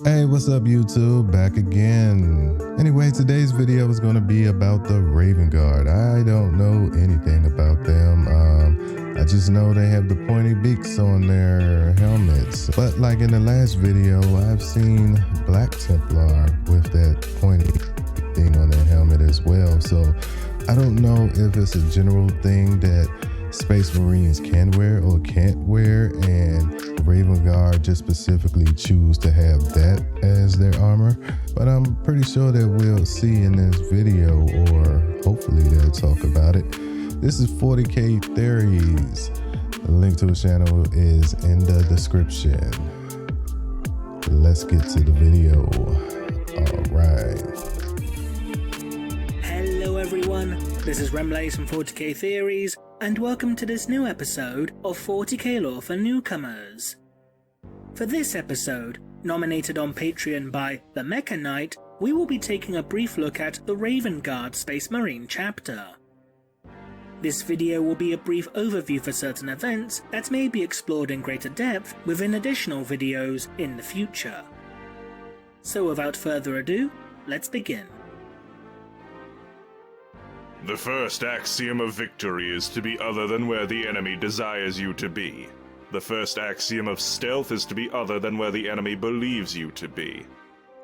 Hey, what's up YouTube? Back again. Anyway, today's video is going to be about the Raven Guard. I don't know anything about them. I just know they have the pointy beaks on their helmets. But like in the last video, I've seen Black Templar with that pointy thing on their helmet as well. So I don't know if it's a general thing that Space Marines can wear or can't wear, and Raven Guard just specifically choose to have that as their armor. But I'm pretty sure that we'll see in this video, or hopefully they'll talk about it. This is 40K Theories. The link to the channel is in the description. Let's get to the video. All right. Hello everyone, this is Remlace from 40K Theories, and welcome to this new episode of 40K Lore for Newcomers. For this episode, nominated on Patreon by The Mecha Knight, we will be taking a brief look at the Raven Guard Space Marine chapter. This video will be a brief overview for certain events that may be explored in greater depth within additional videos in the future. So without further ado, let's begin. The first axiom of victory is to be other than where the enemy desires you to be. The first axiom of stealth is to be other than where the enemy believes you to be.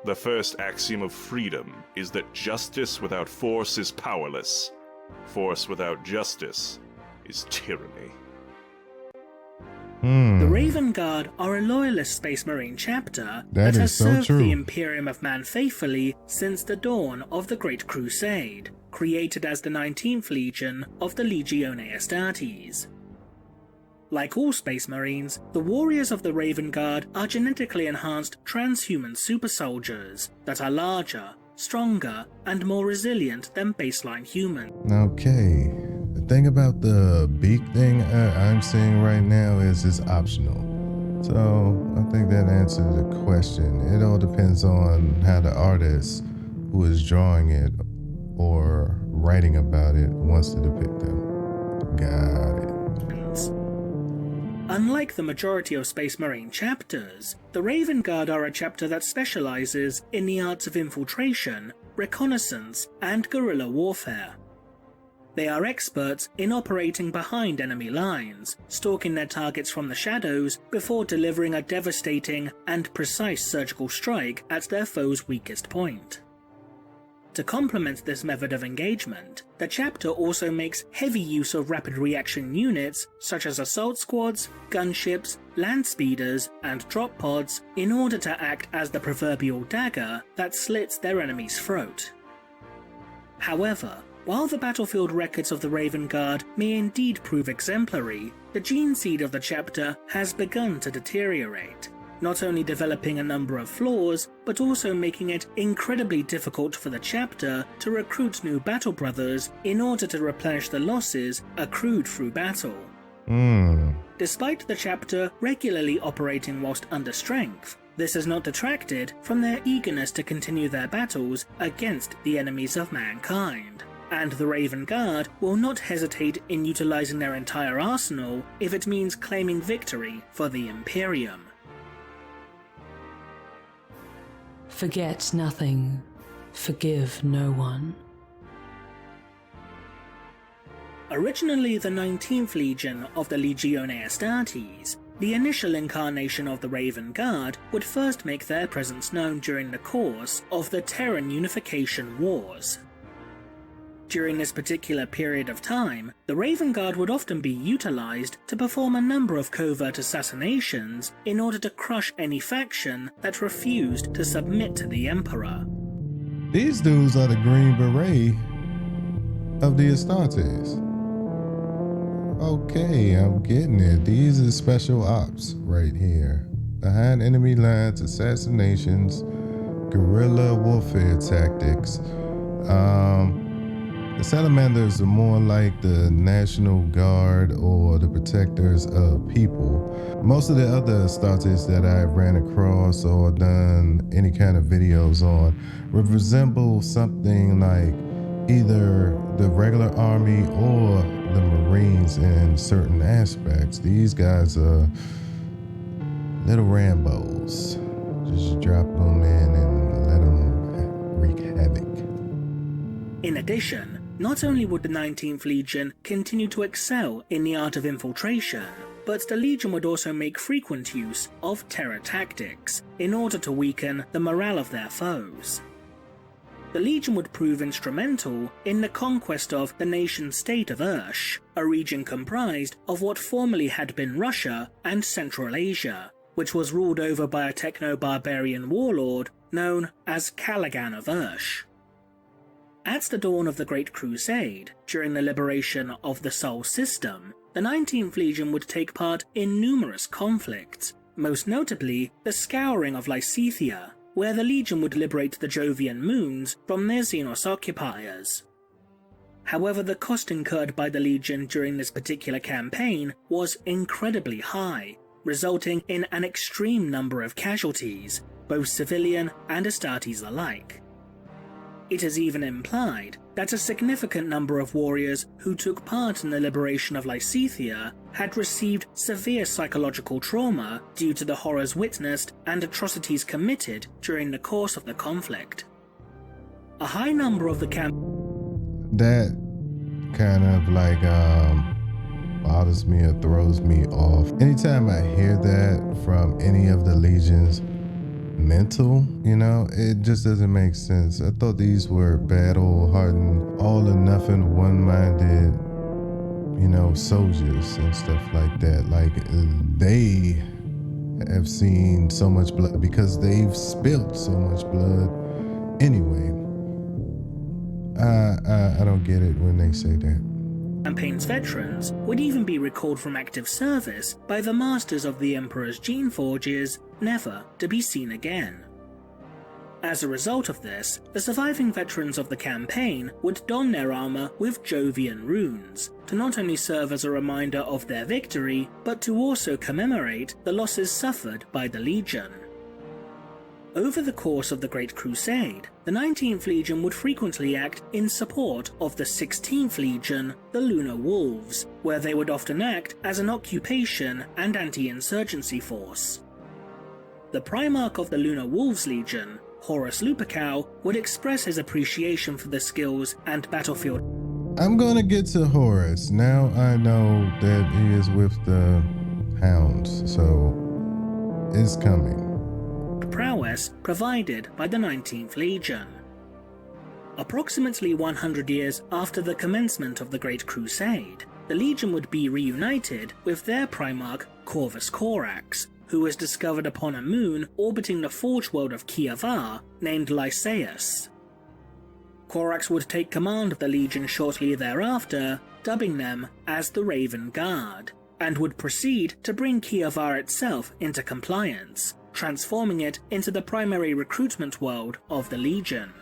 The first axiom of freedom is that justice without force is powerless. Force without justice is tyranny. The Raven Guard are a loyalist Space Marine chapter that has served the Imperium of Man faithfully since the dawn of the Great Crusade, created as the 19th Legion of the Legione Astartes. Like all Space Marines, the warriors of the Raven Guard are genetically enhanced transhuman super soldiers that are larger, stronger, and more resilient than baseline humans. Okay, the thing about the beak thing I'm seeing right now is it's optional. So I think that answers the question. It all depends on how the artist who is drawing it or writing about it wants to depict them. Got it. Unlike the majority of Space Marine chapters, the Raven Guard are a chapter that specializes in the arts of infiltration, reconnaissance, and guerrilla warfare. They are experts in operating behind enemy lines, stalking their targets from the shadows before delivering a devastating and precise surgical strike at their foe's weakest point. To complement this method of engagement, the chapter also makes heavy use of rapid reaction units such as assault squads, gunships, land speeders, and drop pods in order to act as the proverbial dagger that slits their enemy's throat. However, while the battlefield records of the Raven Guard may indeed prove exemplary, the gene seed of the chapter has begun to deteriorate, not only developing a number of flaws, but also making it incredibly difficult for the chapter to recruit new battle brothers in order to replenish the losses accrued through battle. Despite the chapter regularly operating whilst under strength, this has not detracted from their eagerness to continue their battles against the enemies of mankind, and the Raven Guard will not hesitate in utilizing their entire arsenal if it means claiming victory for the Imperium. Forget nothing, forgive no one. Originally the 19th Legion of the Legione Astartes, the initial incarnation of the Raven Guard would first make their presence known during the course of the Terran Unification Wars. During this particular period of time, the Raven Guard would often be utilized to perform a number of covert assassinations in order to crush any faction that refused to submit to the Emperor. These dudes are the Green Beret of the Astartes. Okay, I'm getting it. These are special ops right here. Behind enemy lines, assassinations, guerrilla warfare tactics. The Salamanders are more like the National Guard or the protectors of people. Most of the other Astartes that I've ran across or done any kind of videos on would resemble something like either the regular army or the Marines in certain aspects. These guys are little Rambos. Just drop them in and let them wreak havoc. In addition, not only would the 19th Legion continue to excel in the art of infiltration, but the Legion would also make frequent use of terror tactics in order to weaken the morale of their foes. The Legion would prove instrumental in the conquest of the nation-state of Ursh, a region comprised of what formerly had been Russia and Central Asia, which was ruled over by a techno-barbarian warlord known as Callaghan of Ursh. At the dawn of the Great Crusade, during the liberation of the Sol system, the 19th Legion would take part in numerous conflicts, most notably the Scouring of Lysithea, where the Legion would liberate the Jovian moons from their Xenos occupiers. However, the cost incurred by the Legion during this particular campaign was incredibly high, resulting in an extreme number of casualties, both civilian and Astartes alike. It is even implied that a significant number of warriors who took part in the liberation of Lysithea had received severe psychological trauma due to the horrors witnessed and atrocities committed during the course of the conflict. A high number of the That kind of like bothers me or throws me off. Anytime I hear that from any of the Legions mental, it just doesn't make sense. I thought these were battle-hardened, all-or-nothing, one-minded, soldiers and stuff like that. Like, they have seen so much blood because they've spilled so much blood. Anyway, I don't get it when they say that. campaign's veterans would even be recalled from active service by the masters of the Emperor's gene forges, never to be seen again. As a result of this, the surviving veterans of the campaign would don their armor with Jovian runes, to not only serve as a reminder of their victory, but to also commemorate the losses suffered by the Legion. Over the course of the Great Crusade, the 19th Legion would frequently act in support of the 16th Legion, the Lunar Wolves, where they would often act as an occupation and anti-insurgency force. The Primarch of the Lunar Wolves Legion, Horus Lupercal, would express his appreciation for the skills and battlefield. I'm gonna get to Horus. Now I know that he is with the Hounds, so it's coming. Prowess provided by the 19th Legion. Approximately 100 years after the commencement of the Great Crusade, the Legion would be reunited with their Primarch Corvus Corax, who was discovered upon a moon orbiting the forge world of Kiavar named Lycaeus. Corax would take command of the Legion shortly thereafter, dubbing them as the Raven Guard, and would proceed to bring Kiavar itself into compliance, transforming it into the primary recruitment world of the Legion.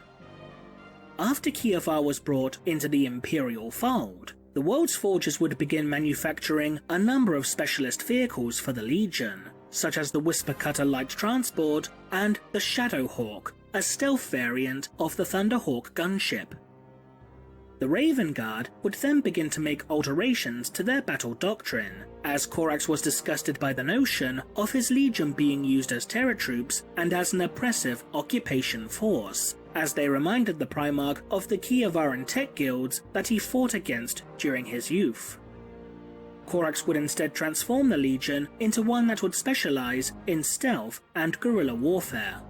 After Kiavar was brought into the Imperial fold, the world's forges would begin manufacturing a number of specialist vehicles for the Legion, such as the Whisper Cutter light transport and the Shadowhawk, a stealth variant of the Thunderhawk gunship. The Raven Guard would then begin to make alterations to their battle doctrine, as Corax was disgusted by the notion of his Legion being used as terror troops and as an oppressive occupation force, as they reminded the Primarch of the Kiavaran tech guilds that he fought against during his youth. Corax would instead transform the Legion into one that would specialize in stealth and guerrilla warfare.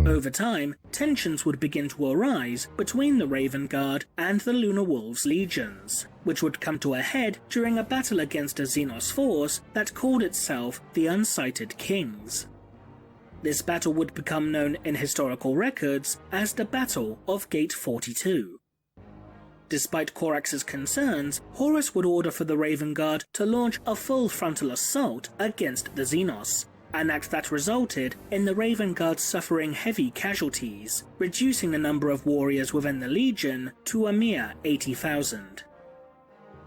Over time, tensions would begin to arise between the Raven Guard and the Lunar Wolves legions, which would come to a head during a battle against a Xenos force that called itself the Unsighted Kings. This battle would become known in historical records as the Battle of Gate 42. Despite Corax's concerns, Horus would order for the Raven Guard to launch a full frontal assault against the Xenos, an act that resulted in the Raven Guard suffering heavy casualties, reducing the number of warriors within the Legion to a mere 80,000.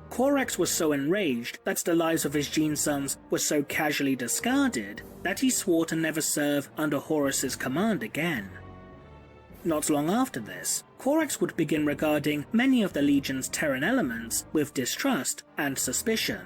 Corax was so enraged that the lives of his gene sons were so casually discarded that he swore to never serve under Horus's command again. Not long after this, Corax would begin regarding many of the Legion's Terran elements with distrust and suspicion.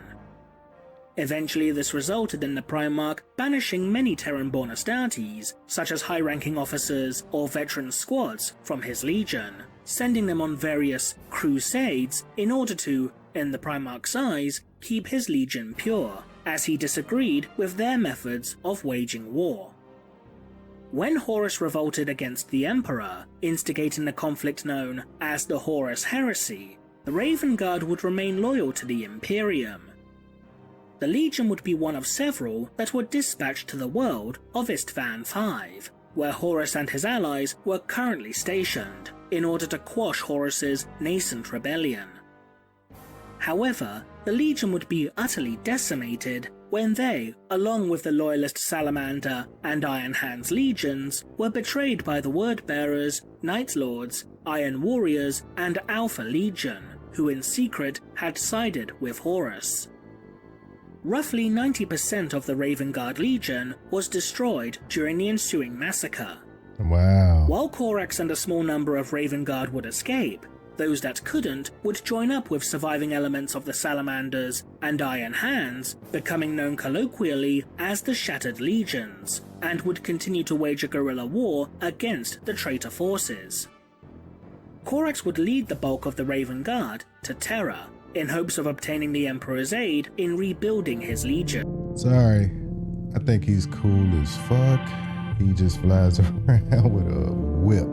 Eventually this resulted in the Primarch banishing many Terran-born Astartes, such as high-ranking officers or veteran squads, from his legion, sending them on various crusades in order to, in the Primarch's eyes, keep his legion pure, as he disagreed with their methods of waging war. When Horus revolted against the Emperor, instigating the conflict known as the Horus Heresy, the Raven Guard would remain loyal to the Imperium. The Legion would be one of several that were dispatched to the world of Istvan V, where Horus and his allies were currently stationed, in order to quash Horus's nascent rebellion. However, the Legion would be utterly decimated when they, along with the Loyalist Salamander and Iron Hands legions, were betrayed by the Word-Bearers, Night Lords, Iron Warriors, and Alpha Legion, who in secret had sided with Horus. Roughly 90% of the Raven Guard Legion was destroyed during the ensuing massacre. Wow. While Corax and a small number of Raven Guard would escape, those that couldn't would join up with surviving elements of the Salamanders and Iron Hands, becoming known colloquially as the Shattered Legions, and would continue to wage a guerrilla war against the traitor forces. Corax would lead the bulk of the Raven Guard to Terra, in hopes of obtaining the Emperor's aid in rebuilding his legion. Sorry, I think he's cool as fuck. He just flies around with a whip.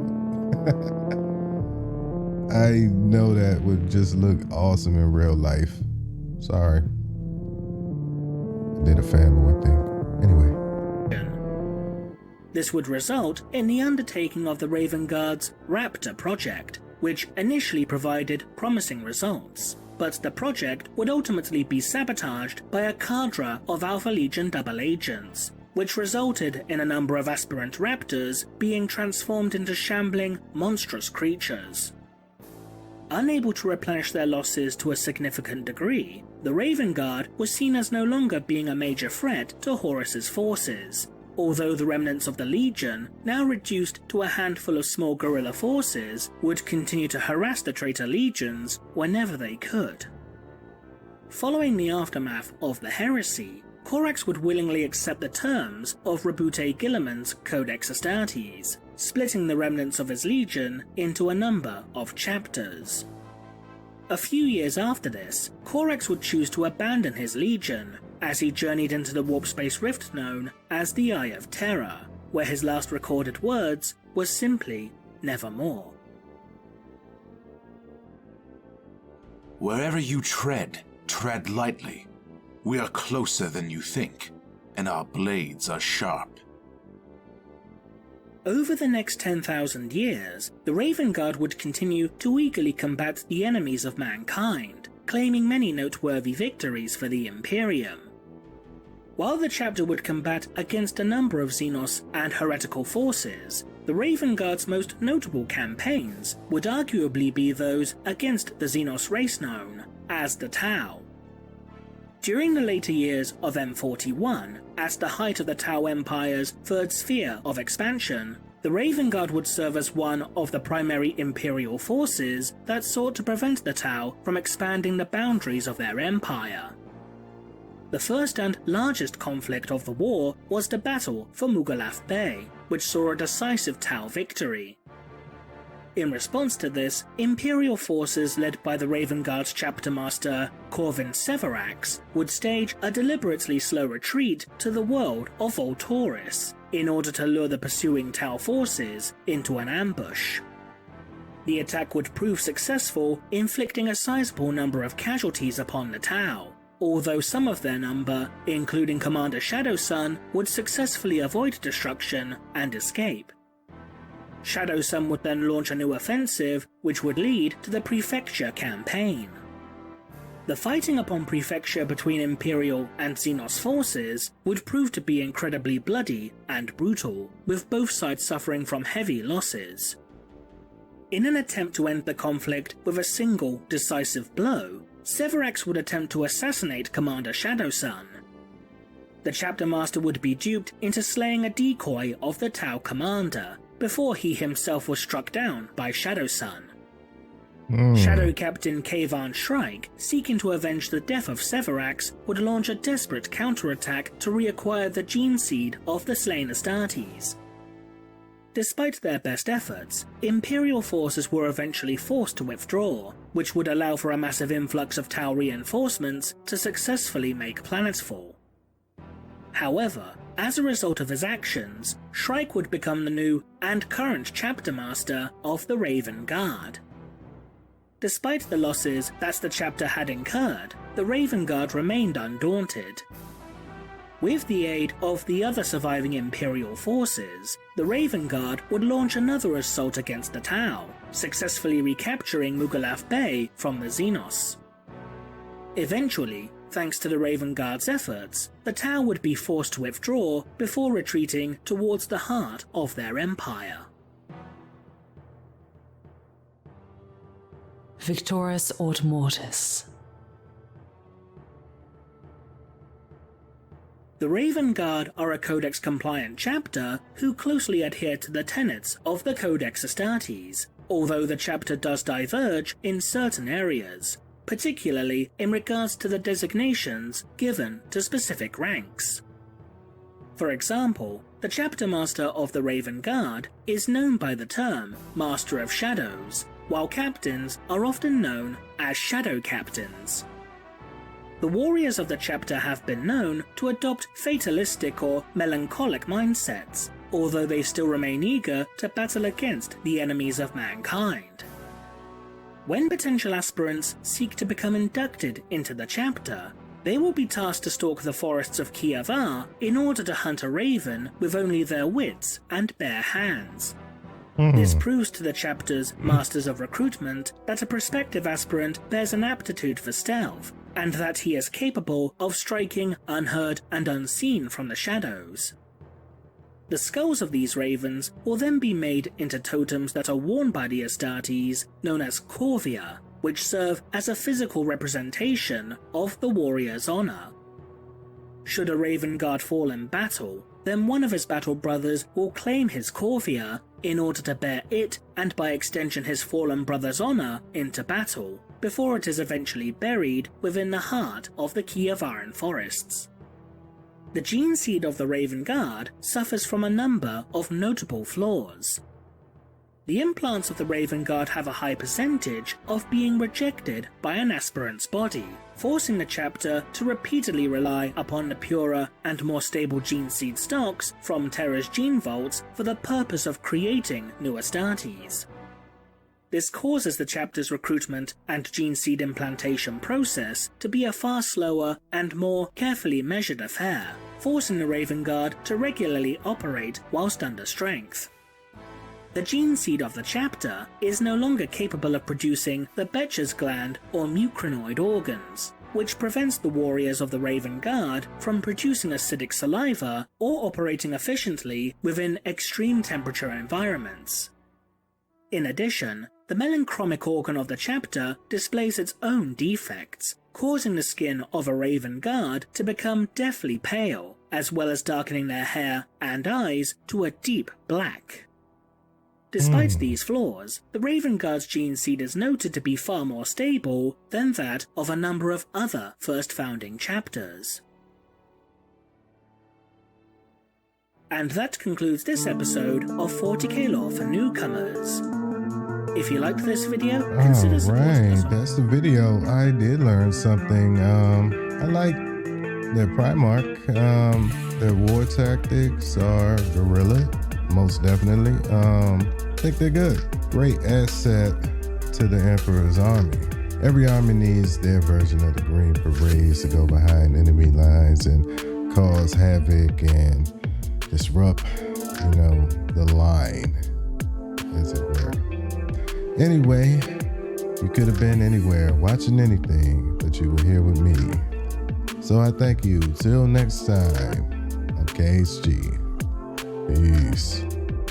I know that would just look awesome in real life. Sorry. I did a fanboy thing. Anyway. This would result in the undertaking of the Raven Guard's Raptor project, which initially provided promising results. But the project would ultimately be sabotaged by a cadre of Alpha Legion double agents, which resulted in a number of aspirant raptors being transformed into shambling, monstrous creatures. Unable to replenish their losses to a significant degree, the Raven Guard was seen as no longer being a major threat to Horus's forces, although the remnants of the Legion, now reduced to a handful of small guerrilla forces, would continue to harass the traitor legions whenever they could. Following the aftermath of the heresy, Corax would willingly accept the terms of Rabute Guilliman's Codex Astartes, splitting the remnants of his legion into a number of chapters. A few years after this, Corax would choose to abandon his legion, as he journeyed into the warp space rift known as the Eye of Terror, where his last recorded words were simply nevermore. Wherever you tread, tread lightly. We are closer than you think, and our blades are sharp. Over the next 10,000 years, the Raven Guard would continue to eagerly combat the enemies of mankind, claiming many noteworthy victories for the Imperium. While the chapter would combat against a number of Xenos and heretical forces, the Raven Guard's most notable campaigns would arguably be those against the Xenos race known as the Tau. During the later years of M41, at the height of the Tau Empire's third sphere of expansion, the Raven Guard would serve as one of the primary Imperial forces that sought to prevent the Tau from expanding the boundaries of their empire. The first and largest conflict of the war was the battle for Mughalath Bay, which saw a decisive Tau victory. In response to this, Imperial forces led by the Raven Guard's chapter master, Corvin Severax, would stage a deliberately slow retreat to the world of Volturis, in order to lure the pursuing Tau forces into an ambush. The attack would prove successful, inflicting a sizable number of casualties upon the Tau, although some of their number, including Commander Shadowsun, would successfully avoid destruction and escape. Shadowsun would then launch a new offensive, which would lead to the Prefecture campaign. The fighting upon Prefecture between Imperial and Xenos forces would prove to be incredibly bloody and brutal, with both sides suffering from heavy losses. In an attempt to end the conflict with a single decisive blow, Severax would attempt to assassinate Commander Shadowsun. The chapter master would be duped into slaying a decoy of the Tau commander, before he himself was struck down by Shadowsun. Shadow Captain Kayvan Shrike, seeking to avenge the death of Severax, would launch a desperate counterattack to reacquire the gene seed of the slain Astartes. Despite their best efforts, Imperial forces were eventually forced to withdraw, which would allow for a massive influx of Tau reinforcements to successfully make planetfall. However, as a result of his actions, Shrike would become the new and current chapter master of the Raven Guard. Despite the losses that the chapter had incurred, the Raven Guard remained undaunted. With the aid of the other surviving Imperial forces, the Raven Guard would launch another assault against the Tau, successfully recapturing Mugalaf Bay from the Xenos. Eventually, thanks to the Raven Guard's efforts, the Tau would be forced to withdraw before retreating towards the heart of their empire. Victoris aut mortis. The Raven Guard are a Codex-compliant chapter who closely adhere to the tenets of the Codex Astartes, although the chapter does diverge in certain areas, particularly in regards to the designations given to specific ranks. For example, the chapter master of the Raven Guard is known by the term Master of Shadows, while captains are often known as Shadow Captains. The warriors of the chapter have been known to adopt fatalistic or melancholic mindsets, although they still remain eager to battle against the enemies of mankind. When potential aspirants seek to become inducted into the chapter, they will be tasked to stalk the forests of Kiavar in order to hunt a raven with only their wits and bare hands. This proves to the chapter's Masters of Recruitment that a prospective aspirant bears an aptitude for stealth, and that he is capable of striking unheard and unseen from the shadows. The skulls of these ravens will then be made into totems that are worn by the Astartes, known as corvia, which serve as a physical representation of the warrior's honor. Should a Raven Guard fall in battle, then one of his battle brothers will claim his corvia in order to bear it, and by extension his fallen brother's honor, into battle, before it is eventually buried within the heart of the Kiavaran forests. The gene seed of the Raven Guard suffers from a number of notable flaws. The implants of the Raven Guard have a high percentage of being rejected by an aspirant's body, forcing the chapter to repeatedly rely upon the purer and more stable gene seed stocks from Terra's gene vaults for the purpose of creating new Astartes. This causes the chapter's recruitment and gene seed implantation process to be a far slower and more carefully measured affair, forcing the Raven Guard to regularly operate whilst under strength. The gene seed of the chapter is no longer capable of producing the Becher's gland or mucrinoid organs, which prevents the warriors of the Raven Guard from producing acidic saliva or operating efficiently within extreme temperature environments. In addition, the melanchromic organ of the chapter displays its own defects, causing the skin of a Raven Guard to become deathly pale, as well as darkening their hair and eyes to a deep black. Despite these flaws, the Raven Guard's gene seed is noted to be far more stable than that of a number of other first founding chapters. And that concludes this episode of 40k Lore for Newcomers. If you liked this video, consider supporting us. That's the video. I did learn something. I like their Primarch. Their war tactics are guerrilla, most definitely. I think they're good. Great asset to the Emperor's army. Every army needs their version of the Green Berets to go behind enemy lines and cause havoc and disrupt, the line, as it were. Anyway, you could have been anywhere watching anything, but you were here with me. So I thank you. Till next time, I'm KHG. Peace.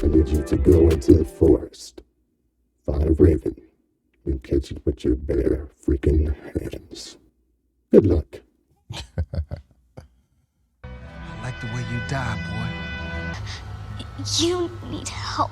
I need you to go into the forest, find a raven, and catch it with your bare freaking hands. Good luck. I like the way you die, boy. You need help.